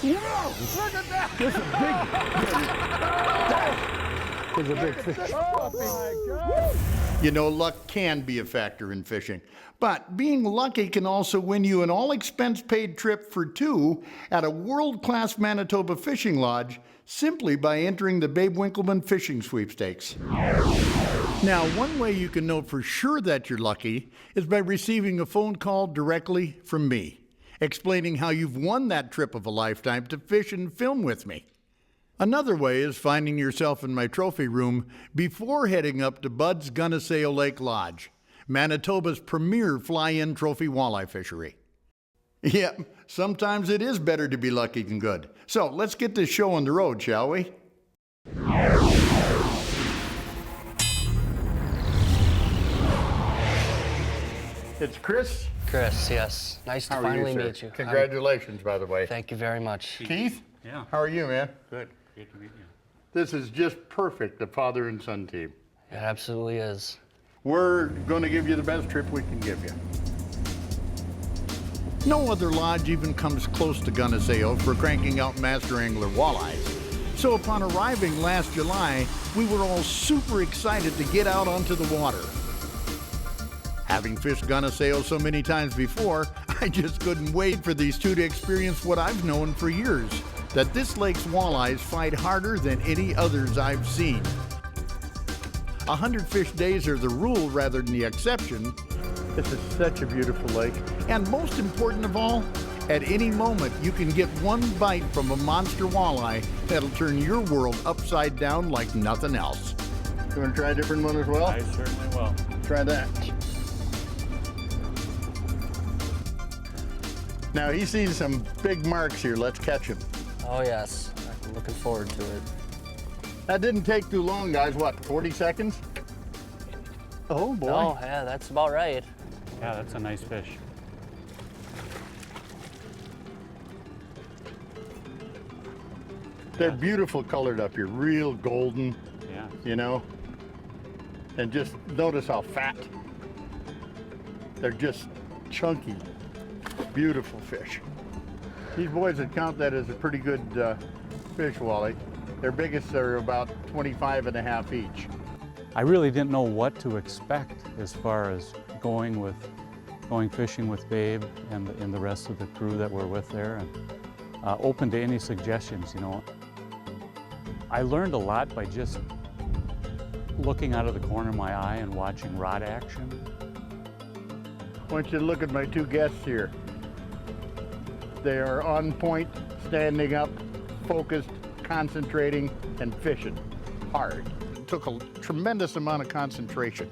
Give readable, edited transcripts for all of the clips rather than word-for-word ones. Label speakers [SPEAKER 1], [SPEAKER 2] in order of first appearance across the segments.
[SPEAKER 1] Whoa! Look at that! This is big. There's a big fish. Oh my God! You know, luck can be a factor in fishing, but being lucky can also win you an all-expense-paid trip for two at a world-class Manitoba fishing lodge simply by entering the Babe Winkelman Fishing Sweepstakes. Now, one way you can know for sure that you're lucky is by receiving a phone call directly from me, explaining how you've won that trip of a lifetime to fish and film with me. Another way is finding yourself in my trophy room before heading up to Bud's Gunisao Lake Lodge, Manitoba's premier fly-in trophy walleye fishery. Yep, sometimes it is better to be lucky than good. So let's get this show on the road, shall we? It's Chris.
[SPEAKER 2] Chris, yes. Nice to finally meet you.
[SPEAKER 1] Congratulations, by the way.
[SPEAKER 2] Thank you very much.
[SPEAKER 1] Keith?
[SPEAKER 3] Yeah.
[SPEAKER 1] How are you, man?
[SPEAKER 3] Good. Great to meet you.
[SPEAKER 1] This is just perfect, the father and son team.
[SPEAKER 2] It absolutely is.
[SPEAKER 1] We're going to give you the best trip we can give you. No other lodge even comes close to Gunisao for cranking out Master Angler Walleyes. So upon arriving last July, we were all super excited to get out onto the water. Having fished Gunisao so many times before, I just couldn't wait for these two to experience what I've known for years, that this lake's walleyes fight harder than any others I've seen. 100 fish days are the rule rather than the exception. This is such a beautiful lake. And most important of all, at any moment you can get one bite from a monster walleye that'll turn your world upside down like nothing else. You want to try a different one as well?
[SPEAKER 3] I certainly will.
[SPEAKER 1] Try that. Now he's seen some big marks here. Let's catch him.
[SPEAKER 2] Oh, yes. I'm looking forward to it.
[SPEAKER 1] That didn't take too long, guys. What, 40 seconds? Oh, boy.
[SPEAKER 2] Oh, yeah, that's about right.
[SPEAKER 3] Yeah, that's a nice fish.
[SPEAKER 1] They're beautiful colored up here, real golden,
[SPEAKER 3] Yeah.
[SPEAKER 1] you know? And just notice how fat. They're just chunky, beautiful fish. These boys would count that as a pretty good fish, Wally. Their biggest are about 25.5 each.
[SPEAKER 3] I really didn't know what to expect as far as going fishing with Babe and the rest of the crew that were with there, and open to any suggestions, you know. I learned a lot by just looking out of the corner of my eye and watching rod action.
[SPEAKER 1] I want you to look at my two guests here. They are on point, standing up, focused, concentrating, and fishing hard. It took a tremendous amount of concentration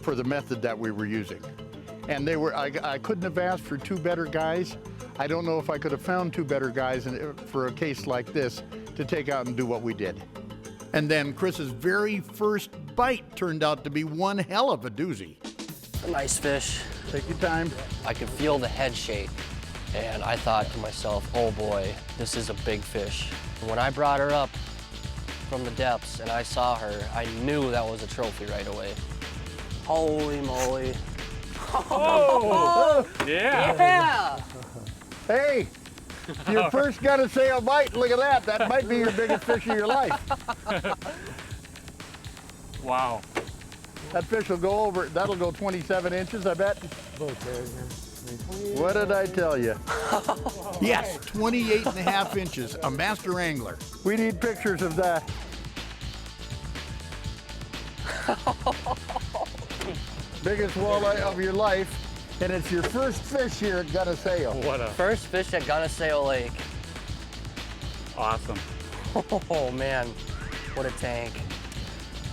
[SPEAKER 1] for the method that we were using. And I couldn't have asked for two better guys. I don't know if I could have found two better guys for a case like this to take out and do what we did. And then Chris's very first bite turned out to be one hell of a doozy.
[SPEAKER 2] A nice fish.
[SPEAKER 1] Take your time.
[SPEAKER 2] I could feel the head shake, and I thought to myself, oh boy, this is a big fish. When I brought her up from the depths and I saw her, I knew that was a trophy right away. Holy moly.
[SPEAKER 3] Oh! Yeah!
[SPEAKER 2] Yeah!
[SPEAKER 1] Hey, your first Gunisao bite, look at that. That might be your biggest fish of your life.
[SPEAKER 3] Wow.
[SPEAKER 1] That fish will go over, that'll go 27 inches, I bet. What did I tell you? Yes, 28.5 inches, a master angler. We need pictures of that. Biggest walleye of your life, and it's your first fish here at Gunisao.
[SPEAKER 3] What a
[SPEAKER 2] First fish at Gunisao Lake.
[SPEAKER 3] awesome.
[SPEAKER 2] Oh man, what a tank.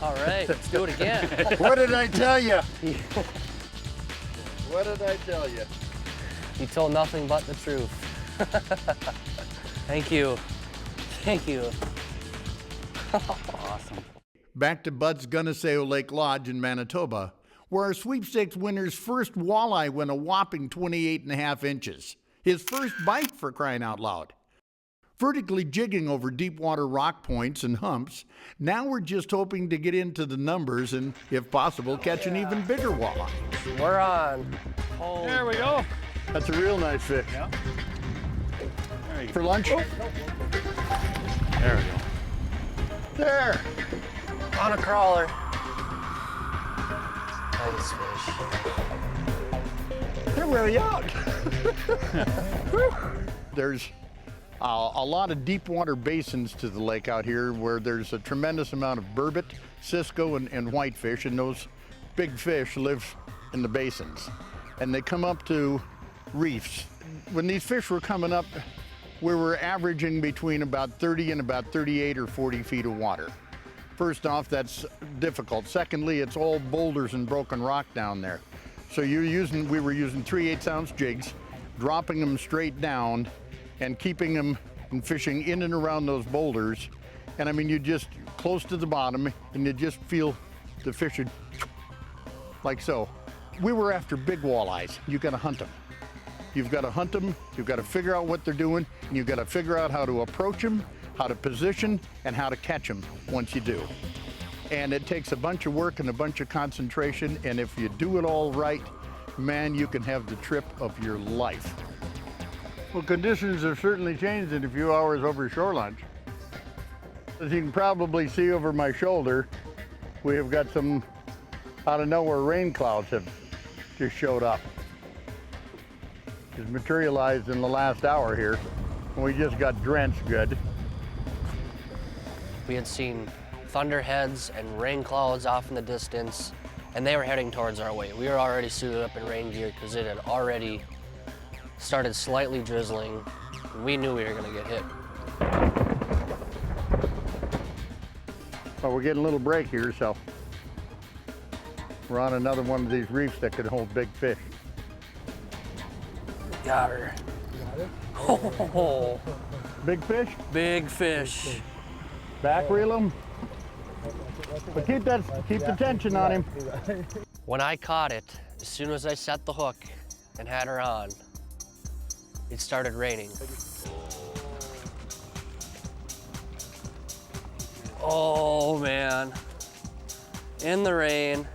[SPEAKER 2] All right, let's do it again.
[SPEAKER 1] What did I tell you? What did I tell you?
[SPEAKER 2] You told nothing but the truth. Thank you. Thank you.
[SPEAKER 3] Awesome.
[SPEAKER 1] Back to Bud's Gunisao Lake Lodge in Manitoba, where our sweepstakes winner's first walleye went a whopping 28.5 inches. His first bite, for crying out loud. Vertically jigging over deep water rock points and humps, now we're just hoping to get into the numbers and, if possible, catch an even bigger walleye.
[SPEAKER 2] We're on. Oh,
[SPEAKER 3] There we go.
[SPEAKER 1] That's a real nice fish.
[SPEAKER 3] Yeah.
[SPEAKER 1] For lunch?
[SPEAKER 3] There we go.
[SPEAKER 1] There.
[SPEAKER 2] On a crawler. Nice fish.
[SPEAKER 1] They're really out. There's a lot of deep water basins to the lake out here where there's a tremendous amount of burbot, cisco, and whitefish, and those big fish live in the basins. And they come up to reefs. When these fish were coming up, we were averaging between about 30 and about 38 or 40 feet of water. First off, that's difficult. Secondly, it's all boulders and broken rock down there. So we were using 3/8 ounce jigs, dropping them straight down and keeping them and fishing in and around those boulders. And I mean, you just close to the bottom and you just feel the fish like so. We were after big walleyes. You gotta hunt them. You've got to hunt them, you've got to figure out what they're doing, and you've got to figure out how to approach them, how to position, and how to catch them once you do. And it takes a bunch of work and a bunch of concentration, and if you do it all right, man, you can have the trip of your life. Well, conditions have certainly changed in a few hours over shore lunch. As you can probably see over my shoulder, we have got some out of nowhere rain clouds have just showed up. It's materialized in the last hour here, and we just got drenched good.
[SPEAKER 2] We had seen thunderheads and rain clouds off in the distance, and they were heading towards our way. We were already suited up in rain gear because it had already started slightly drizzling, and we knew we were gonna get hit.
[SPEAKER 1] Well, we're getting a little break here, so we're on another one of these reefs that could hold big fish.
[SPEAKER 2] Got her. Oh,
[SPEAKER 1] Big fish?
[SPEAKER 2] big fish.
[SPEAKER 1] Back reel him. But keep the tension on him.
[SPEAKER 2] When I caught it, as soon as I set the hook and had her on, it started raining. Oh man, in the rain.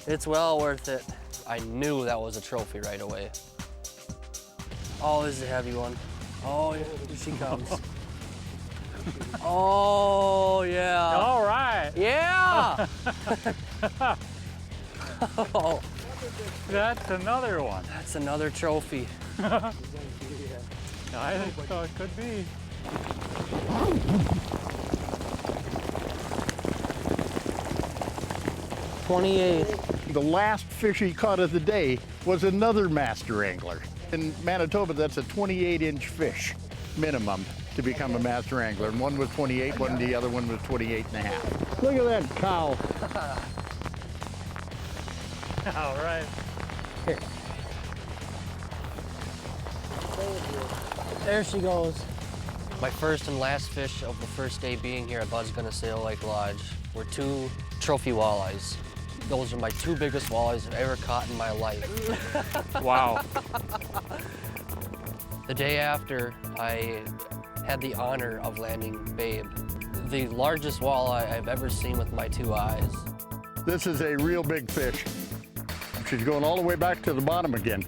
[SPEAKER 2] It's well worth it. I knew that was a trophy right away. Oh, this is a heavy one. Oh, here she comes. Oh, yeah.
[SPEAKER 3] All right.
[SPEAKER 2] Yeah! Oh,
[SPEAKER 3] That's another one.
[SPEAKER 2] that's another trophy.
[SPEAKER 3] I think so, it could be.
[SPEAKER 1] The last fish he caught of the day was another master angler. In Manitoba, that's a 28-inch fish minimum to become a master angler. And one was 28, the other one was 28 and a half. Look at that cow.
[SPEAKER 3] All right.
[SPEAKER 2] There she goes. My first and last fish of the first day being here at Bud's Gunisao Lake Lodge were 2 trophy walleyes. Those are my 2 biggest walleyes I've ever caught in my life.
[SPEAKER 3] Wow.
[SPEAKER 2] The day after, I had the honor of landing Babe, the largest walleye I've ever seen with my 2 eyes.
[SPEAKER 1] This is a real big fish. She's going all the way back to the bottom again.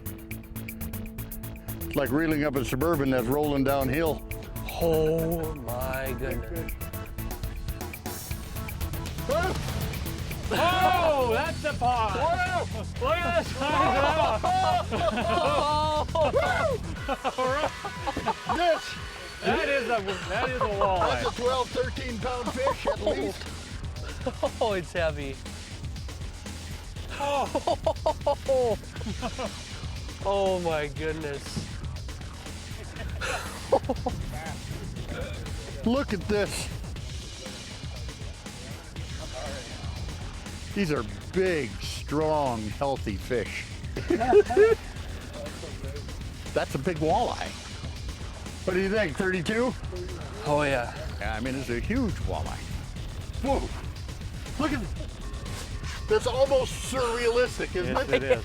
[SPEAKER 1] It's like reeling up a Suburban that's rolling downhill.
[SPEAKER 2] Oh my goodness.
[SPEAKER 3] Oh, that's a pond. Look at this size That is a walleye.
[SPEAKER 1] That's a 12, 13 pound fish at least.
[SPEAKER 2] Oh, it's heavy.
[SPEAKER 3] Oh.
[SPEAKER 2] Oh my goodness.
[SPEAKER 1] Look at this. These are big, strong, healthy fish. That's a big walleye. What do you think, 32?
[SPEAKER 2] Oh yeah.
[SPEAKER 1] Yeah, I mean, it's a huge walleye. Whoa, look at that's almost surrealistic, isn't
[SPEAKER 3] Yes,
[SPEAKER 1] it?
[SPEAKER 3] it is.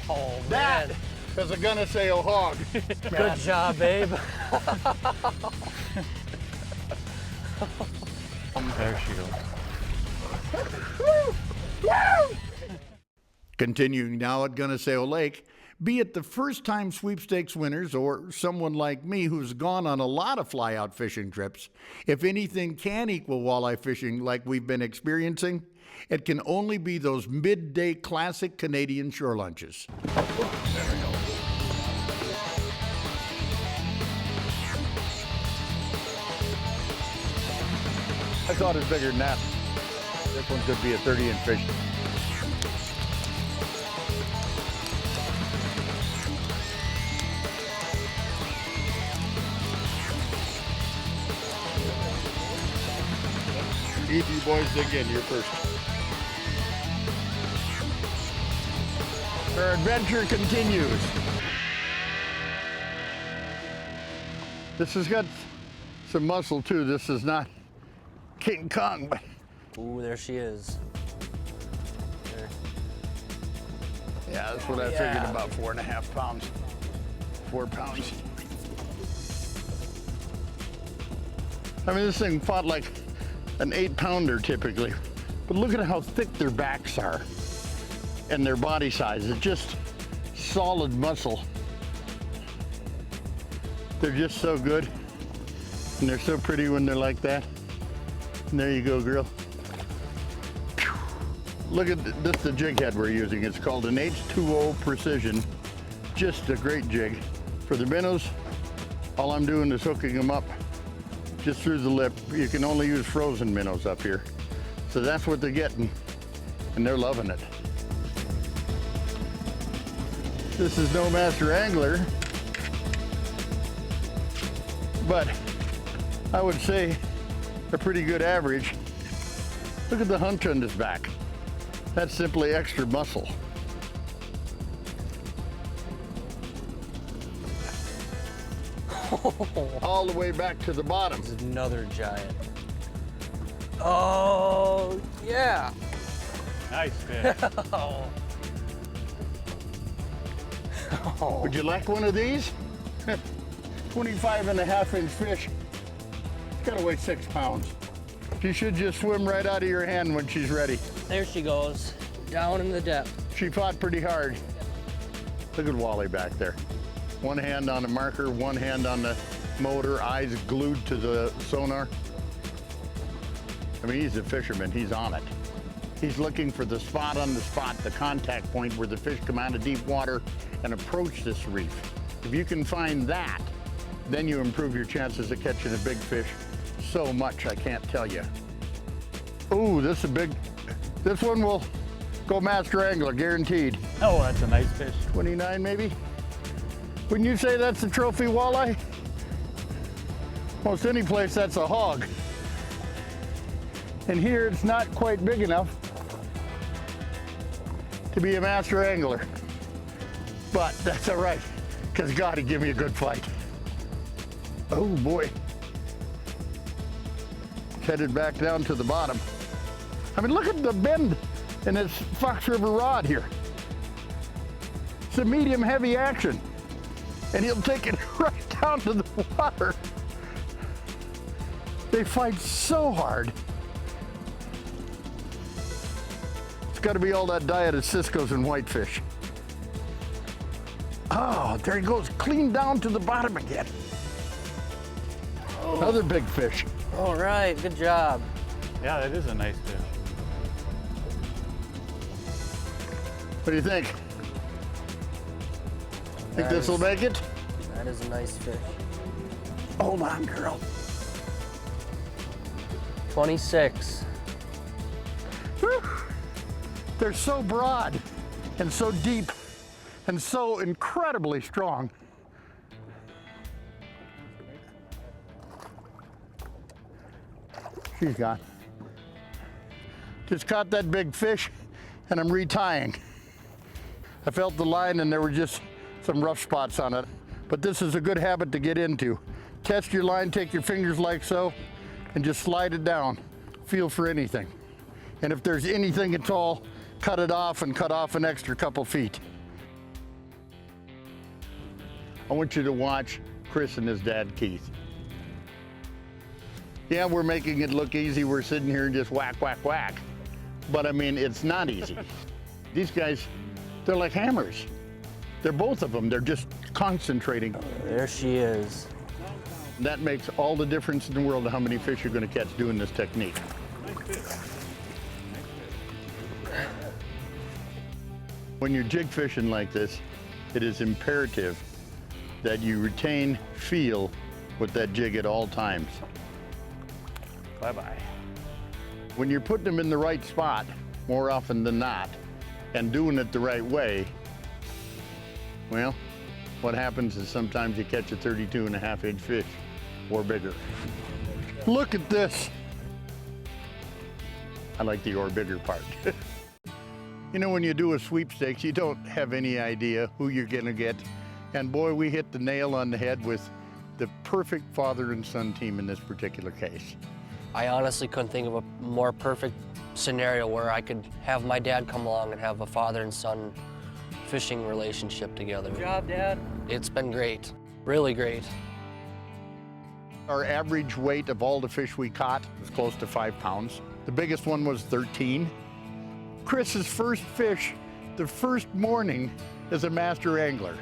[SPEAKER 2] Oh
[SPEAKER 1] That
[SPEAKER 2] man.
[SPEAKER 1] is a Gunisao hog.
[SPEAKER 2] Good job, Babe.
[SPEAKER 3] There she goes.
[SPEAKER 1] Continuing now at Gunisao Lake, Be it the first-time sweepstakes winners or someone like me who's gone on a lot of fly-out fishing trips, if anything can equal walleye fishing like we've been experiencing, it can only be those midday classic Canadian shore lunches. There we go. I thought it was bigger than that. This one could be a 30-inch fish. Easy, boys, dig in. You're first. Our adventure continues. This has got some muscle too. This is not King Kong, but
[SPEAKER 2] Ooh, there she is. There.
[SPEAKER 1] yeah, that's what I figured, about 4.5 pounds. 4 pounds. I mean, this thing fought like an 8-pounder typically, but look at how thick their backs are and their body size. It's just solid muscle. They're just so good, and they're so pretty when they're like that. And there you go, girl. Look at this, the jig head we're using. It's called an H2O Precision. Just a great jig. For the minnows, all I'm doing is hooking them up just through the lip. You can only use frozen minnows up here. So that's what they're getting, and they're loving it. This is no Master Angler, but I would say a pretty good average. Look at the hunch on his back. That's simply extra muscle. All the way back to the bottom.
[SPEAKER 2] This is another giant. Oh, yeah.
[SPEAKER 3] Nice fish.
[SPEAKER 1] Would you like one of these? 25.5-inch fish. It's gotta weigh 6 pounds. She should just swim right out of your hand when she's ready.
[SPEAKER 2] There she goes, down in the depth.
[SPEAKER 1] She fought pretty hard. Look at Wally back there. One hand on the marker, one hand on the motor, eyes glued to the sonar. I mean, he's a fisherman, he's on it. He's looking for the spot on the spot, the contact point where the fish come out of deep water and approach this reef. If you can find that, then you improve your chances of catching a big fish so much, I can't tell you. Ooh, this one will go Master Angler, guaranteed.
[SPEAKER 3] Oh, that's a nice fish.
[SPEAKER 1] 29 maybe? Wouldn't you say that's a trophy walleye? Most any place that's a hog. And here it's not quite big enough to be a Master Angler. But that's all right, because God, he give me a good fight. Oh boy. Headed back down to the bottom. I mean, look at the bend in this Fox River rod here. It's a medium heavy action. And he'll take it right down to the water. They fight so hard. It's got to be all that diet of Cisco's and whitefish. Oh, there he goes, clean down to the bottom again. Another big fish.
[SPEAKER 2] All right, good job.
[SPEAKER 3] Yeah, that is a nice fish.
[SPEAKER 1] What do you think? Think this will make it?
[SPEAKER 2] That is a nice fish.
[SPEAKER 1] Hold on, girl.
[SPEAKER 2] 26.
[SPEAKER 1] Whew. They're so broad and so deep and so incredibly strong. She's gone. Just caught that big fish and I'm retying. I felt the line and there were just some rough spots on it. But this is a good habit to get into. Test your line, take your fingers like so, and just slide it down. Feel for anything. And if there's anything at all, cut it off and cut off an extra couple feet. I want you to watch Chris and his dad, Keith. Yeah, we're making it look easy. We're sitting here and just whack, whack, whack. But I mean, it's not easy. These guys, they're like hammers. They're both of them. They're just concentrating.
[SPEAKER 2] There she is.
[SPEAKER 1] That makes all the difference in the world of how many fish you're going to catch doing this technique. When you're jig fishing like this, it is imperative that you retain feel with that jig at all times.
[SPEAKER 3] Bye-bye.
[SPEAKER 1] When you're putting them in the right spot, more often than not, and doing it the right way, well, what happens is sometimes you catch a 32.5-inch fish or bigger. Look at this. I like the or bigger part. You know, when you do a sweepstakes, you don't have any idea who you're gonna get. And boy, we hit the nail on the head with the perfect father and son team in this particular case.
[SPEAKER 2] I honestly couldn't think of a more perfect scenario where I could have my dad come along and have a father and son fishing relationship together. Good job, Dad. It's been great, really great.
[SPEAKER 1] Our average weight of all the fish we caught was close to 5 pounds. The biggest one was 13. Chris's first fish, the first morning as a master angler.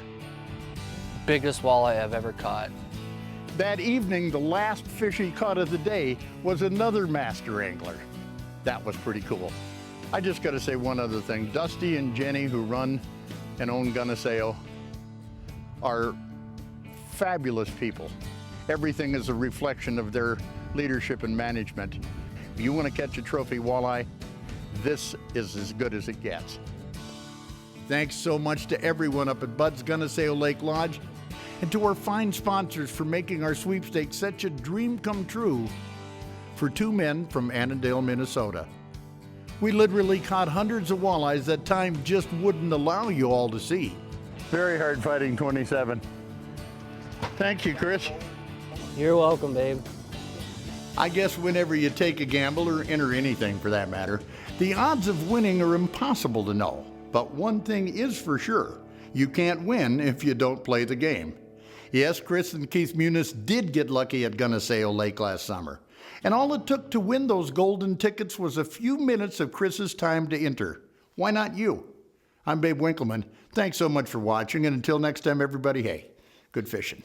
[SPEAKER 2] Biggest walleye I've ever caught.
[SPEAKER 1] That evening, the last fish he caught of the day was another master angler. That was pretty cool. I just gotta say one other thing. Dusty and Jenny, who run and own Gunisao, are fabulous people. Everything is a reflection of their leadership and management. If you want to catch a trophy walleye, this is as good as it gets. Thanks so much to everyone up at Bud's Gunisao Lake Lodge and to our fine sponsors for making our sweepstakes such a dream come true for 2 men from Annandale, Minnesota. We literally caught hundreds of walleyes that time just wouldn't allow you all to see. Very hard fighting 27. Thank you, Chris.
[SPEAKER 2] You're welcome, babe.
[SPEAKER 1] I guess whenever you take a gamble or enter anything for that matter, the odds of winning are impossible to know. But one thing is for sure, you can't win if you don't play the game. Yes, Chris and Keith Muniz did get lucky at Gunisao Lake last summer. And all it took to win those golden tickets was a few minutes of Chris's time to enter. Why not you? I'm Babe Winkelman. Thanks so much for watching, and until next time, everybody, hey, good fishing.